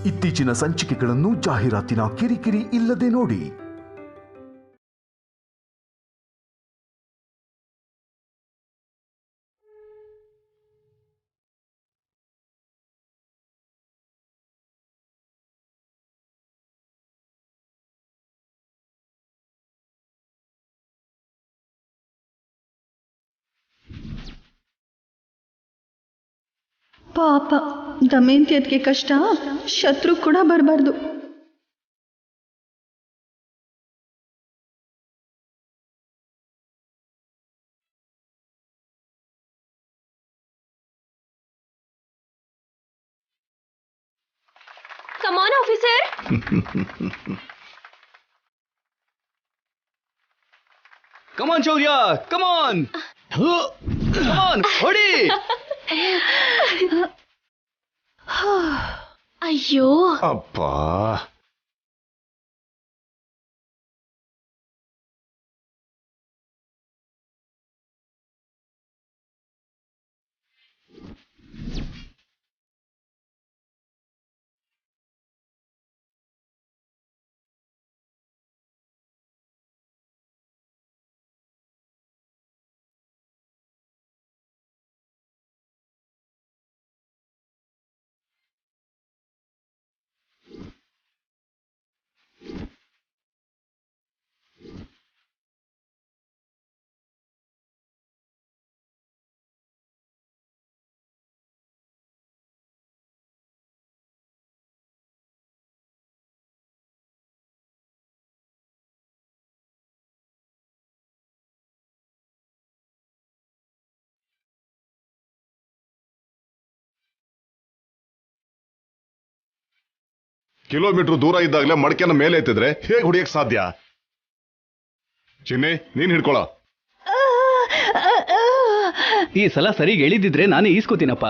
ಇತ್ತೀಚಿನ ಸಂಚಿಕೆಗಳನ್ನು ಜಾಹೀರಾತಿನ ಕಿರಿಕಿರಿ ಇಲ್ಲದೆ ನೋಡಿ. ಪಾಪ ದಮಯಂತಿ ಅದಕ್ಕೆ ಕಷ್ಟ, ಶತ್ರು ಕೂಡ ಬರಬಾರ್ದು. Come on, officer. Come on, Shaurya. Come on. Come on, hodi. ಅಯ್ಯೋ ಅಪ್ಪಾ, ಕಿಲೋಮೀಟರ್ ದೂರ ಇದ್ದಾಗಲೇ ಮಡಕೆನ ಮೇಲೆ ಎತ್ತಿದ್ರೆ ಹೇಗೆ ಹೊಡಿಯಕ್ ಸಾಧ್ಯ? ಚಿನ್ನಿ, ನೀನ್ ಹಿಡ್ಕೊಳ. ಈ ಸಲ ಸರಿಗೆ ಎಳಿದಿದ್ರೆ ನಾನೇ ಈಸ್ಕೋತೀನಪ್ಪ.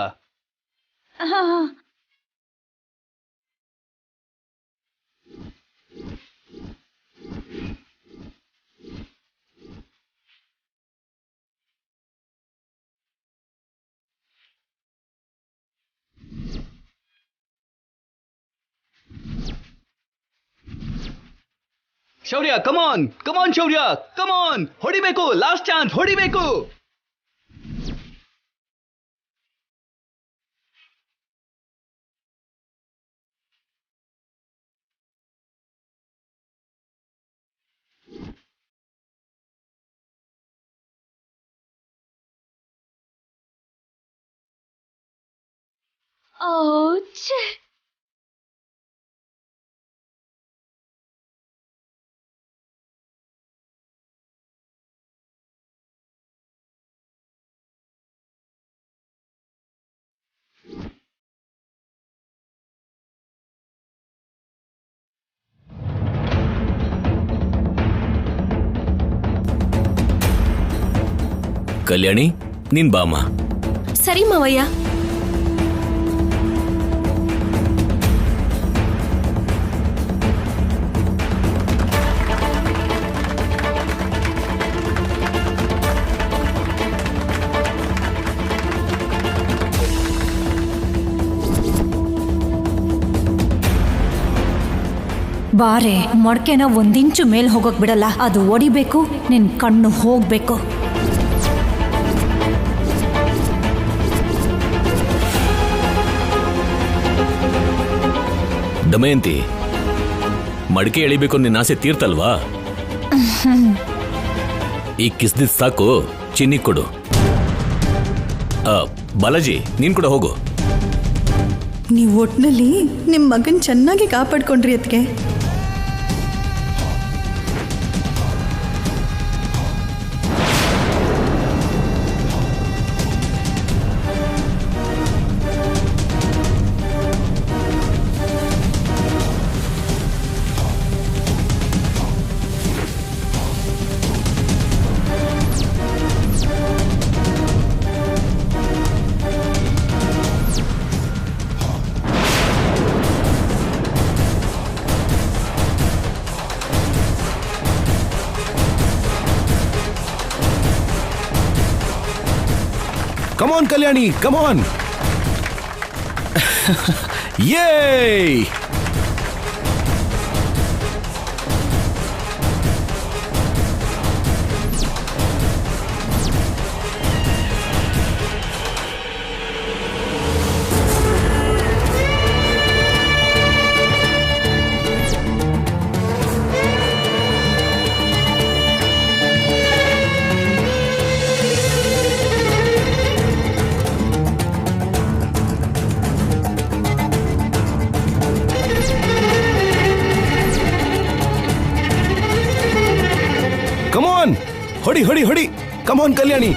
ಶೌರ್ಯ, ಕಮಾನ್ ಕಮಾನ್ ಶೌರ್ಯ, ಕಮಾನ್, ಹೊಡಿಬೇಕು, ಲಾಸ್ಟ್ ಚಾನ್ಸ್, ಹೊಡಿಬೇಕು. ಔಚ್. ಕಲ್ಯಾಣಿ, ನೀನ್ ಬಾಮ. ಸರಿ ಮಾವಯ್ಯ. ಬಾರೆ, ಮೊಡ್ಕೆನ ಒಂದಿಂಚು ಮೇಲ್ ಹೋಗಕ್ ಬಿಡಲ್ಲ. ಅದು ಒಡಿಬೇಕು, ನಿನ್ ಕಣ್ಣು ಹೋಗ್ಬೇಕು. ದಮಯಂತಿ, ಮಡಿಕೆ ಎಳಿಬೇಕು ನಿನ್ನ ಆಸೆ ತೀರ್ತಲ್ವಾ? ಈ ಕಿಸ್ದಿದ್ ಸಾಕು, ಚಿನ್ನಿ ಕೊಡು. ಬಾಲಾಜಿ, ನೀನ್ ಕೂಡ ಹೋಗು. ನೀವು ಒಟ್ನಲ್ಲಿ ನಿಮ್ಮ ಮಗನ್ ಚೆನ್ನಾಗಿ ಕಾಪಾಡ್ಕೊಂಡ್ರಿ ಅದಕ್ಕೆ. Come on, Kalyani, come on. Yay! ಹೊಡಿ ಹೊಡಿ ಹೊಡಿ ಕಮಾನ್ ಕಲ್ಯಾಣಿ.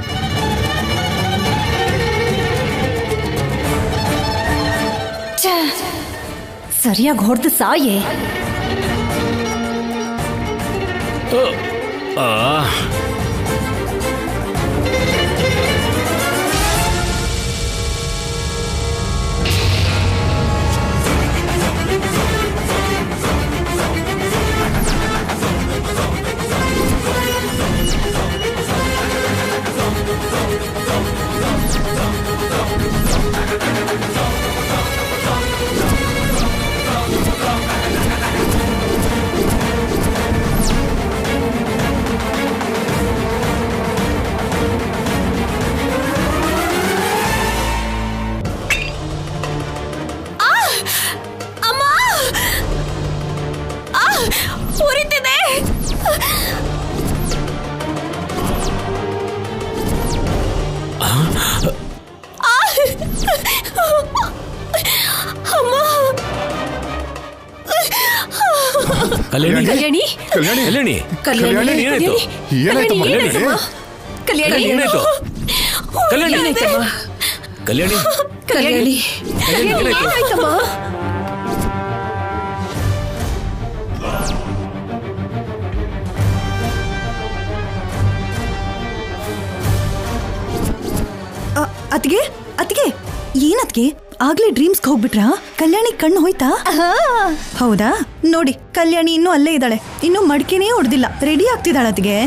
ಸರಿಯಾಗಿ ಹೊಡೆದು ಸಾಯೇ. ಉರಿತಿದೆ. ಕಲ್ಯಾಣಿ ಕಲ್ಯಾಣಿ ಕಲ್ಯಾಣಿ ಕಲ್ಯಾಣಿ ಏನಾಯ್ತು? ಏನಾಯ್ತು ಕಲ್ಯಾಣಿ ಏನಾಯ್ತು? ಕಲ್ಯಾಣಿ ಕಲ್ಯಾಣಿ ಕಲ್ಯಾಣಿ ಏನಾಯ್ತಮ್ಮ? ಅತ್ಗೆ ಅತ್ಗೆ ಏನತ್ಗೆ ಆಗ್ಲೇ ಡ್ರೀಮ್ಸ್ಗೆ ಹೋಗ್ಬಿಟ್ರಾ? ಕಲ್ಯಾಣಿ ಕಣ್ಣು ಹೋಯ್ತಾ? ಹೌದಾ? ನೋಡಿ ಕಲ್ಯಾಣಿ ಇನ್ನೂ ಅಲ್ಲೇ ಇದ್ದಾಳೆ, ಇನ್ನು ಮಡಿಕೆನೇ ಹೊಡೆದಿಲ್ಲ, ರೆಡಿ ಆಗ್ತಿದ್ದಾಳ ಅತ್ಗೆ.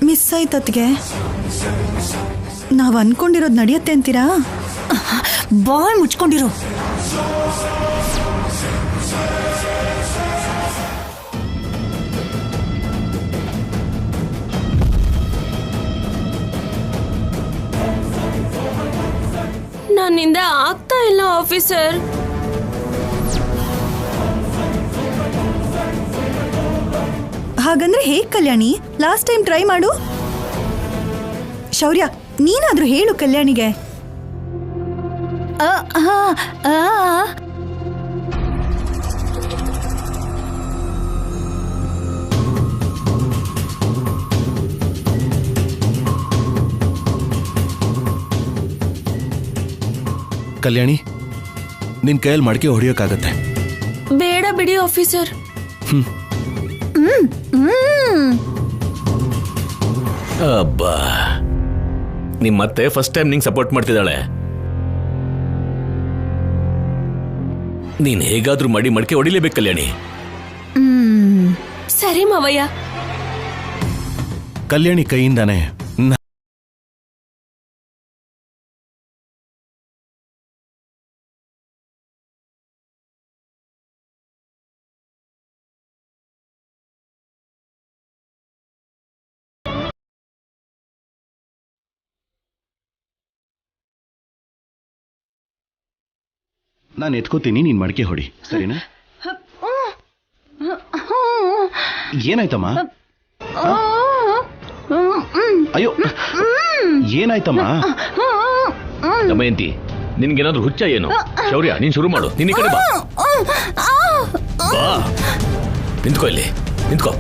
ಮಿಸ್ ಆಯ್ತತ್ಗೆ. ನಾವ್ ಅನ್ಕೊಂಡಿರೋದು ನಡೆಯುತ್ತೆ ಅಂತೀರಾ? ಬಾಯ್ ಮುಚ್ಕೊಂಡಿರು. ನನ್ನಿಂದ ಆಗ್ತಾ ಇಲ್ಲ ಆಫೀಸರ್. ಹಾಗಂದ್ರೆ ಹೇಗ್ ಕಲ್ಯಾಣಿ? ಲಾಸ್ಟ್ ಟೈಮ್ ಟ್ರೈ ಮಾಡು. ಶೌರ್ಯ, ನೀನಾದ್ರೂ ಹೇಳು ಕಲ್ಯಾಣಿಗೆ. ಕಲ್ಯಾಣಿ, ನಿನ್ ಕೈಯಲ್ಲಿ ಮಡಿಕೆ ಹೊಡಿಯೋಕ್ಕಾಗತ್ತೆ. ಬೇಡ ಬಿಡಿ ಆಫೀಸರ್. ಅಬ್ಬಾ, ನಿಮ್ಮತ್ತೆ ಫಸ್ಟ್ ಟೈಮ್ ನಿಂಗೆ ಸಪೋರ್ಟ್ ಮಾಡ್ತಿದ್ದಾಳೆ. ನೀನ್ ಹೇಗಾದ್ರೂ ಮಾಡಿ ಮಡಿಕೆ ಹೊಡಿಲೇಬೇಕು ಕಲ್ಯಾಣಿ. ಸರಿ ಮಾವಯ್ಯ. ಕಲ್ಯಾಣಿ ಕೈಯಿಂದಾನೆ ನಾನು ಎತ್ಕೋತೀನಿ, ನೀನ್ ಮಡಿಕೆ ಹೊಡಿ, ಸರಿನಾ? ಏನಾಯ್ತಮ್ಮ? ಅಯ್ಯೋ, ಏನಾಯ್ತಮ್ಮ? ದಮಯಂತಿ, ನಿನ್ಗೇನಾದ್ರೂ ಹುಚ್ಚ ಏನು? ಶೌರ್ಯ, ನೀನ್ ಶುರು ಮಾಡು. ನೀನ್ ಈ ಕಡೆ ಬಾ. ಬಾ, ನಿಂತ್ಕೋ ಇಲ್ಲಿ, ನಿಂತ್ಕೋ.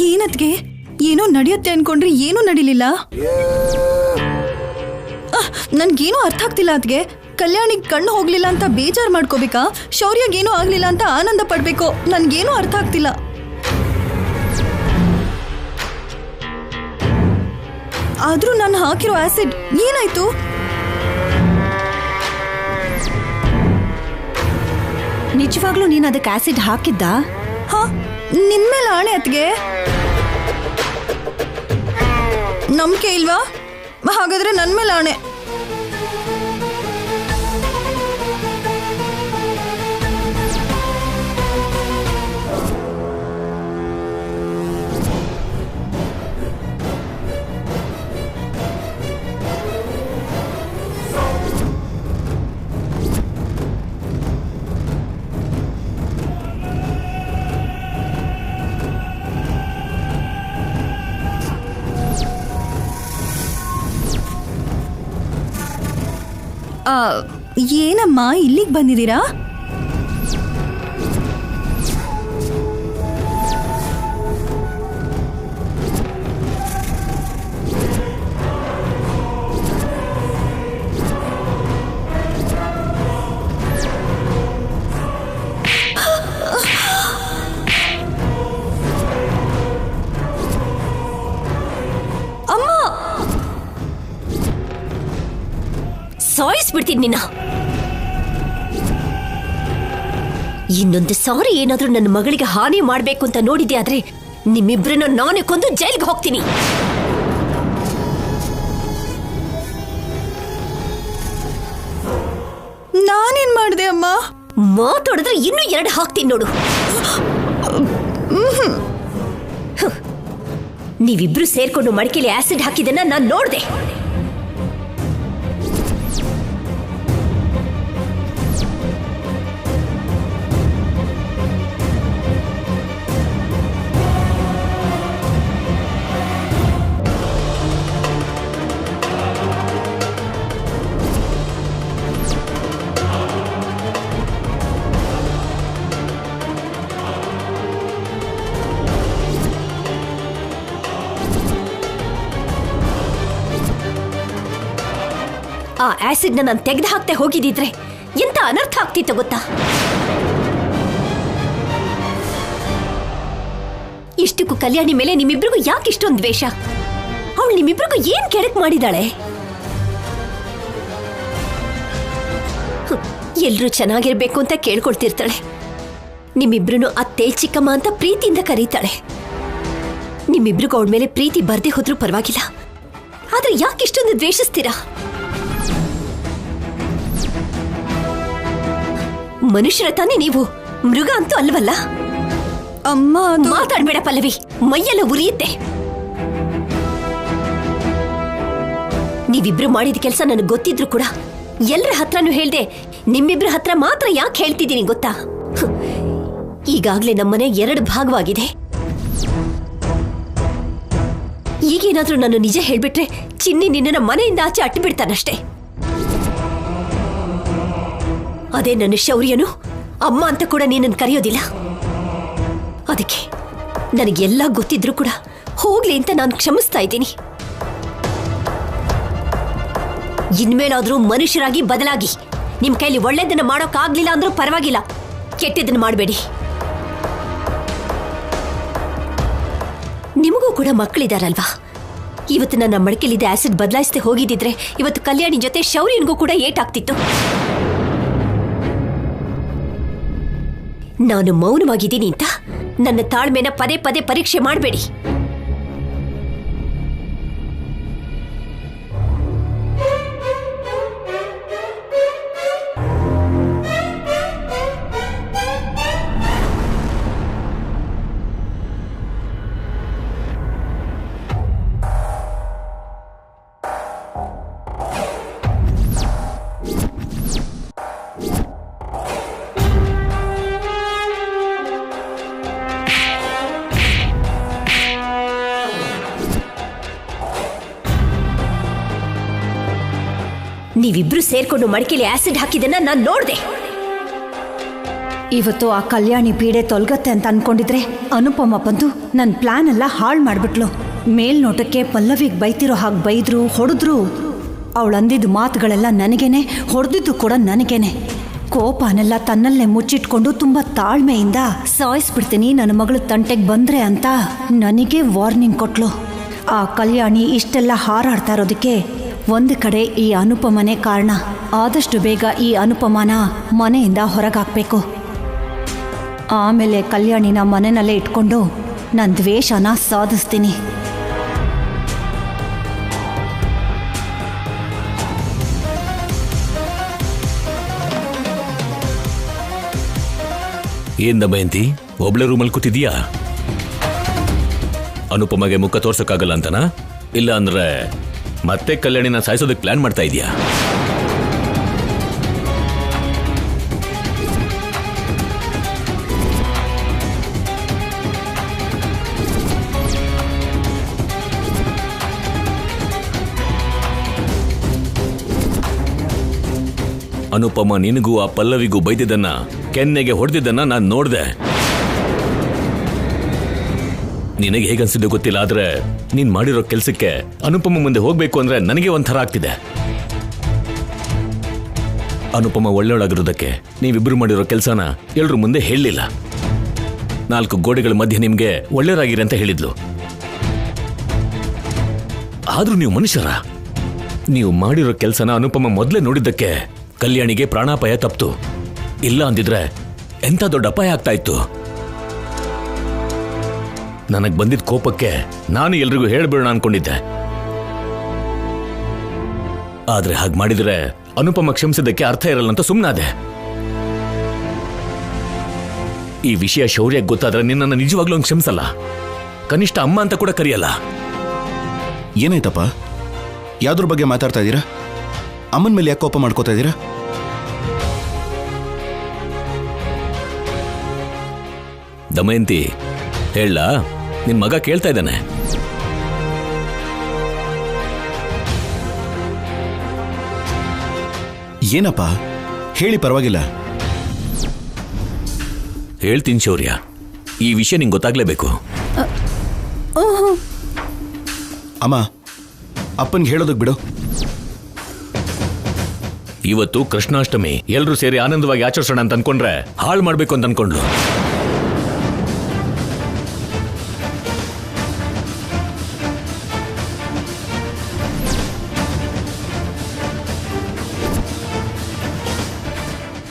ಏನತ್ಗೆ ಏನೋ ನಡೆಯುತ್ತೆ ಅನ್ಕೊಂಡ್ರೆ ಏನೂ ನಡಿಲಿಲ್ಲ. ನನ್ಗೇನೂ ಅರ್ಥ ಆಗ್ತಿಲ್ಲ ಅದ್ಗೆ. ಕಲ್ಯಾಣಿಗೆ ಕಣ್ಣು ಹೋಗ್ಲಿಲ್ಲ ಅಂತ ಬೇಜಾರು ಮಾಡ್ಕೋಬೇಕಾ, ಶೌರ್ಯಗೇನೂ ಆಗ್ಲಿಲ್ಲ ಅಂತ ಆನಂದ ಪಡ್ಬೇಕು? ನನ್ಗೇನೂ ಅರ್ಥ ಆಗ್ತಿಲ್ಲ. ಆದ್ರೂ ನಾನು ಹಾಕಿರೋ ಆಸಿಡ್ ಏನಾಯ್ತು? ನಿಜವಾಗ್ಲೂ ನೀನ್ ಅದಕ್ಕೆ ಆಸಿಡ್ ಹಾಕಿದ್ದ? ಹಾ, ನಿಮ್ಮೇಲೆ ಆಣೆ ಅತ್ಗೆ. ನಂಬಿಕೆ ಇಲ್ವಾ? ಹಾಗಾದ್ರೆ ನನ್ ಮೇಲೆ ಆಣೆ. ಏನಮ್ಮ ಇಲ್ಲಿಗೆ ಬಂದಿದ್ದೀರಾ? ಸಾಯಿಸ್ಬಿಡ್ತೀನಿ ನಿನ್ನ. ಇನ್ನೊಂದು ಸಾರಿ ಏನಾದ್ರೂ ನನ್ನ ಮಗಳಿಗೆ ಹಾನಿ ಮಾಡ್ಬೇಕು ಅಂತ ನೋಡಿದ್ದೆ ಆದ್ರೆ ನಿಮ್ಮಿಬ್ರನ್ನ ನಾನೇ ಕೊಂದು ಜೈಲ್ಗೆ ಹೋಗ್ತೀನಿ. ನಾನೇನ್ ಮಾಡಿದೆ ಅಮ್ಮ? ಮಾತಾಡಿದ್ರೆ ಇನ್ನೂ 2 ಹಾಕ್ತೀನಿ ನೋಡು. ನೀವಿಬ್ರು ಸೇರ್ಕೊಂಡು ಮಡಿಕೆಲಿ ಆಸಿಡ್ ಹಾಕಿದ್ದನ್ನ ನಾನು ನೋಡ್ದೆ. ಆ ಆಸಿಡ್ನ ನಾನು ತೆಗೆದು ಹಾಕ್ತೆ ಹೋಗಿದ್ದಿದ್ರೆ ಎಂತ ಅನರ್ಥ ಆಗ್ತಿತ್ತು ಗೊತ್ತಾ? ಇಷ್ಟಕ್ಕೂ ಕಲ್ಯಾಣಿ ಮೇಲೆ ನಿಮ್ಮಿಬ್ರಿಗೂ ಯಾಕೆ ಇಷ್ಟೊಂದು ದ್ವೇಷ? ಅವಳು ನಿಮ್ಮಿಬ್ರಿಗೂ ಏನ್ ಕೆಡಕ್ ಮಾಡಿದಾಳೆ? ಎಲ್ರೂ ಚೆನ್ನಾಗಿರ್ಬೇಕು ಅಂತ ಕೇಳ್ಕೊಳ್ತಿರ್ತಾಳೆ. ನಿಮ್ಮಿಬ್ರು ಅತ್ತೆ ಚಿಕ್ಕಮ್ಮ ಅಂತ ಪ್ರೀತಿಯಿಂದ ಕರೀತಾಳೆ. ನಿಮ್ಮಿಬ್ರಿಗೂ ಅವಳ ಮೇಲೆ ಪ್ರೀತಿ ಬರ್ದೇ ಹೋದ್ರೂ ಪರವಾಗಿಲ್ಲ, ಆದ್ರೆ ಯಾಕೆ ಇಷ್ಟೊಂದು ದ್ವೇಷಿಸ್ತೀರಾ? ಮನುಷ್ಯರ ತಾನೇ ನೀವು, ಮೃಗ ಅಂತೂ ಅಲ್ವಲ್ಲ? ಅಮ್ಮ, ಮಾತಾಡ್ಬೇಡ ಪಲ್ಲವಿ, ಮೈಯೆಲ್ಲ ಉರಿಯುತ್ತೆ. ನೀವಿಬ್ರು ಮಾಡಿದ ಕೆಲಸ ನನಗೆ ಗೊತ್ತಿದ್ರು ಕೂಡ ಎಲ್ಲರ ಹತ್ರನೂ ಹೇಳ್ದೆ, ನಿಮ್ಮಿಬ್ರ ಹತ್ರ ಮಾತ್ರ ಯಾಕೆ ಹೇಳ್ತಿದ್ದೀನಿ ಗೊತ್ತಾ? ಈಗಾಗ್ಲೇ ನಮ್ಮನೆ 2 ಭಾಗವಾಗಿದೆ. ಈಗೇನಾದ್ರೂ ನಾನು ನಿಜ ಹೇಳ್ಬಿಟ್ರೆ ಚಿನ್ನಿ ನಿನ್ನ ಮನೆಯಿಂದ ಆಚೆ ಅಟ್ಟು ಬಿಡ್ತಾನಷ್ಟೇ. ಅದೇ ನನ್ನ ಶೌರ್ಯನು ಅಮ್ಮ ಅಂತ ಕೂಡ ನೀನನ್ನು ಕರೆಯೋದಿಲ್ಲ. ಅದಕ್ಕೆ ನನಗೆಲ್ಲ ಗೊತ್ತಿದ್ರು ಕೂಡ ಹೋಗ್ಲಿ ಅಂತ ನಾನು ಕ್ಷಮಿಸ್ತಾ ಇದ್ದೀನಿ. ಇನ್ಮೇಲಾದ್ರೂ ಮನುಷ್ಯರಾಗಿ ಬದಲಾಗಿ. ನಿಮ್ ಕೈಲಿ ಒಳ್ಳೇದನ್ನ ಮಾಡೋಕ್ಕಾಗ್ಲಿಲ್ಲ ಅಂದ್ರೂ ಪರವಾಗಿಲ್ಲ, ಕೆಟ್ಟದನ್ನ ಮಾಡಬೇಡಿ. ನಿಮಗೂ ಕೂಡ ಮಕ್ಕಳಿದಾರಲ್ವಾ? ಇವತ್ತು ನನ್ನ ಮಡಕೆಲಿದ್ದ ಆಸಿಡ್ ಬದಲಾಯಿಸದೆ ಹೋಗಿದ್ದಿದ್ರೆ ಇವತ್ತು ಕಲ್ಯಾಣಿ ಜೊತೆ ಶೌರ್ಯನ್ಗೂ ಕೂಡ ಏಟಾಗ್ತಿತ್ತು. ನಾನು ಮೌನವಾಗಿದ್ದೀನಿ ಅಂತ ನನ್ನ ತಾಳ್ಮೆನ ಪದೇ ಪದೇ ಪರೀಕ್ಷೆ ಮಾಡಬೇಡಿ. ನೀವಿಬ್ರು ಸೇರ್ಕೊಂಡು ಮಡಿಕೆಲಿ ಆಸಿಡ್ ಹಾಕಿದನ್ನ ನಾನು ನೋಡ್ದೆ. ಇವತ್ತು ಆ ಕಲ್ಯಾಣಿ ಪೀಡೆ ತೊಲಗತ್ತೆ ಅಂತ ಅನ್ಕೊಂಡಿದ್ರೆ ಅನುಪಮ ಬಂದು ನನ್ನ ಪ್ಲಾನ್ ಎಲ್ಲ ಹಾಳು ಮಾಡ್ಬಿಟ್ಲು. ಮೇಲ್ನೋಟಕ್ಕೆ ಪಲ್ಲವಿಗೆ ಬೈತಿರೋ ಹಾಗೆ ಬೈದ್ರು, ಹೊಡೆದ್ರು. ಅವಳಂದಿದ್ದ ಮಾತುಗಳೆಲ್ಲ ನನಗೇನೆ, ಹೊಡೆದಿದ್ದು ಕೂಡ ನನಗೇನೆ. ಕೋಪನೆಲ್ಲ ತನ್ನಲ್ಲೇ ಮುಚ್ಚಿಟ್ಕೊಂಡು ತುಂಬ ತಾಳ್ಮೆಯಿಂದ ಸಾಯಿಸ್ಬಿಡ್ತೀನಿ ನನ್ನ ಮಗಳು ತಂಟೆಗೆ ಬಂದ್ರೆ ಅಂತ ನನಗೆ ವಾರ್ನಿಂಗ್ ಕೊಟ್ಲು. ಆ ಕಲ್ಯಾಣಿ ಇಷ್ಟೆಲ್ಲ ಹಾರಾಡ್ತಾ ಇರೋದಕ್ಕೆ ಒಂದು ಕಡೆ ಈ ಅನುಪಮನೇ ಕಾರಣ. ಆದಷ್ಟು ಬೇಗ ಈ ಅನುಪಮನ ಮನೆಯಿಂದ ಹೊರಗಾಕ್ಬೇಕು. ಆಮೇಲೆ ಕಲ್ಯಾಣಿನ ಮನೆಯಲ್ಲೇ ಇಟ್ಕೊಂಡು ನನ್ನ ದ್ವೇಷನ ಸಾಧಿಸ್ತೀನಿ. ಏನ್ ದಮಯಂತಿ, ಒಬ್ಳೆ ರೂಮಲ್ಲಿ ಕೂತಿದೀಯಾ? ಅನುಪಮಗೆ ಮುಖ ತೋರ್ಸಕ್ಕಾಗಲ್ಲ ಅಂತನಾ? ಇಲ್ಲ ಅಂದ್ರೆ ಮತ್ತೆ ಕಲ್ಯಾಣಿನ ಸಾಯಿಸೋದಕ್ಕೆ ಪ್ಲಾನ್ ಮಾಡ್ತಾ ಇದೀಯಾ? ಅನುಪಮ ನಿನಗೂ ಆ ಪಲ್ಲವಿಗೂ ಬೈದಿದ್ದನ್ನ, ಕೆನ್ನೆಗೆ ಹೊಡೆದಿದ್ದನ್ನ ನಾನು ನೋಡ್ದೆ. ನಿನಗೆ ಹೇಗನ್ಸಿದ್ದು ಗೊತ್ತಿಲ್ಲ, ಆದ್ರೆ ನೀನ್ ಮಾಡಿರೋ ಕೆಲ್ಸಕ್ಕೆ ಅನುಪಮ ಮುಂದೆ ಹೋಗ್ಬೇಕು ಅಂದ್ರೆ ನನಗೆ ಒಂಥರ ಆಗ್ತಿದೆ. ಅನುಪಮ ಒಳ್ಳೆಯೊಳಗಿರೋದಕ್ಕೆ ನೀವಿಬ್ರು ಮಾಡಿರೋ ಕೆಲಸನ ಎಲ್ರ ಮುಂದೆ ಹೇಳಲಿಲ್ಲ. 4 ಗೋಡೆಗಳ ಮಧ್ಯೆ ನಿಮ್ಗೆ ಒಳ್ಳೆಯರಾಗಿರಿ ಅಂತ ಹೇಳಿದ್ಲು. ಆದ್ರೂ ನೀವು ಮನುಷ್ಯರ. ನೀವು ಮಾಡಿರೋ ಕೆಲಸನ ಅನುಪಮ ಮೊದಲೇ ನೋಡಿದ್ದಕ್ಕೆ ಕಲ್ಯಾಣಿಗೆ ಪ್ರಾಣಾಪಾಯ ತಪ್ತು. ಇಲ್ಲ ಅಂದಿದ್ರೆ ಎಂಥ ದೊಡ್ಡ ಅಪಾಯ ಆಗ್ತಾ ಇತ್ತು. ನನಗೆ ಬಂದಿದ್ದ ಕೋಪಕ್ಕೆ ನಾನು ಎಲ್ರಿಗೂ ಹೇಳ್ಬೇಡ ಅನ್ಕೊಂಡಿದ್ದೆ. ಆದ್ರೆ ಹಾಗೆ ಮಾಡಿದ್ರೆ ಅನುಪಮ ಕ್ಷಮಿಸಿದ್ದಕ್ಕೆ ಅರ್ಥ ಇರಲ್ಲ ಅಂತ ಸುಮ್ಮನಾದೆ. ಈ ವಿಷಯ ಶೌರ್ಯಕ್ಕೆ ಗೊತ್ತಾದ್ರೆ ನಿನ್ನನ್ನು ನಿಜವಾಗ್ಲೂ ಕ್ಷಮಿಸಲ್ಲ. ಕನಿಷ್ಠ ಅಮ್ಮ ಅಂತ ಕೂಡ ಕರೆಯಲ್ಲ. ಏನಾಯ್ತಪ್ಪ? ಯಾವ್ದ್ರ ಬಗ್ಗೆ ಮಾತಾಡ್ತಾ ಇದ್ದೀರಾ? ಅಮ್ಮನ ಮೇಲೆ ಯಾಕೆ ಕೋಪ ಮಾಡ್ಕೋತಾ ಇದ್ದೀರಾ? ದಮಯಂತಿ, ಹೇಳ, ನಿನ್ ಮಗ ಕೇಳ್ತಾ ಇದ್ದಾನೆ. ಏನಪ್ಪ ಹೇಳಿ, ಪರವಾಗಿಲ್ಲ. ಹೇಳ್ತೀನಿ ಶೌರ್ಯ, ಈ ವಿಷಯ ನಿಂಗೆ ಗೊತ್ತಾಗ್ಲೇಬೇಕು. ಅಮ್ಮ, ಅಪ್ಪನ್ಗೆ ಹೇಳೋದಕ್ಕೆ ಬಿಡು. ಇವತ್ತು ಕೃಷ್ಣಾಷ್ಟಮಿ, ಎಲ್ರೂ ಸೇರಿ ಆನಂದವಾಗಿ ಆಚರಿಸೋಣ ಅಂತ ಅನ್ಕೊಂಡ್ರೆ ಹಾಳು ಮಾಡ್ಬೇಕು ಅಂತ ಅನ್ಕೊಂಡ್ಲು.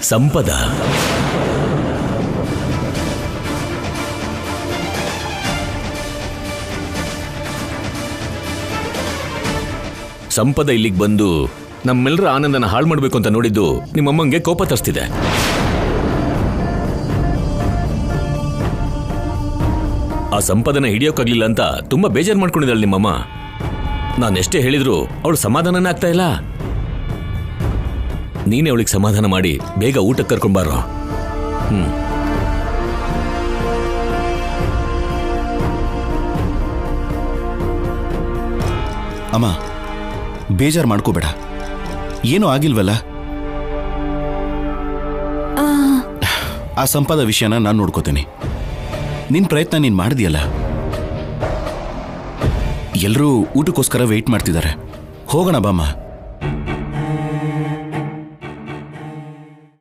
ಸಂಪದ ಸಂಪದ ಇಲ್ಲಿಗೆ ಬಂದು ನಮ್ಮೆಲ್ಲರ ಆನಂದನ ಹಾಳು ಮಾಡಬೇಕು ಅಂತ ನೋಡಿದ್ದು ನಿಮ್ಮಮ್ಮಂಗೆ ಕೋಪ ತರಿಸ್ತಿದೆ. ಆ ಸಂಪದನ ಹಿಡಿಯೋಕ್ಕಾಗ್ಲಿಲ್ಲ ಅಂತ ತುಂಬಾ ಬೇಜಾರು ಮಾಡ್ಕೊಂಡಿದ್ದಾಳೆ ನಿಮ್ಮಮ್ಮ. ನಾನೆಷ್ಟೇ ಹೇಳಿದ್ರು ಅವಳು ಸಮಾಧಾನನೇ ಆಗ್ತಾ ಇಲ್ಲ. ನೀನೇ ಅವಳಿಗೆ ಸಮಾಧಾನ ಮಾಡಿ ಬೇಗ ಊಟಕ್ಕೆ ಕರ್ಕೊಂಡ್ಬಾರೋ. ಅಮ್ಮ ಬೇಜಾರು ಮಾಡ್ಕೋಬೇಡ, ಏನೂ ಆಗಿಲ್ವಲ್ಲ. ಆ ಸಂಪಾದ ವಿಷಯನ ನಾನು ನೋಡ್ಕೋತೀನಿ. ನಿನ್ನ ಪ್ರಯತ್ನ ನೀನು ಮಾಡಿದೆಯಲ್ಲ. ಎಲ್ಲರೂ ಊಟಕ್ಕೋಸ್ಕರ ವೆಯ್ಟ್ ಮಾಡ್ತಿದ್ದಾರೆ. ಹೋಗೋಣ ಬಾಮ್ಮ.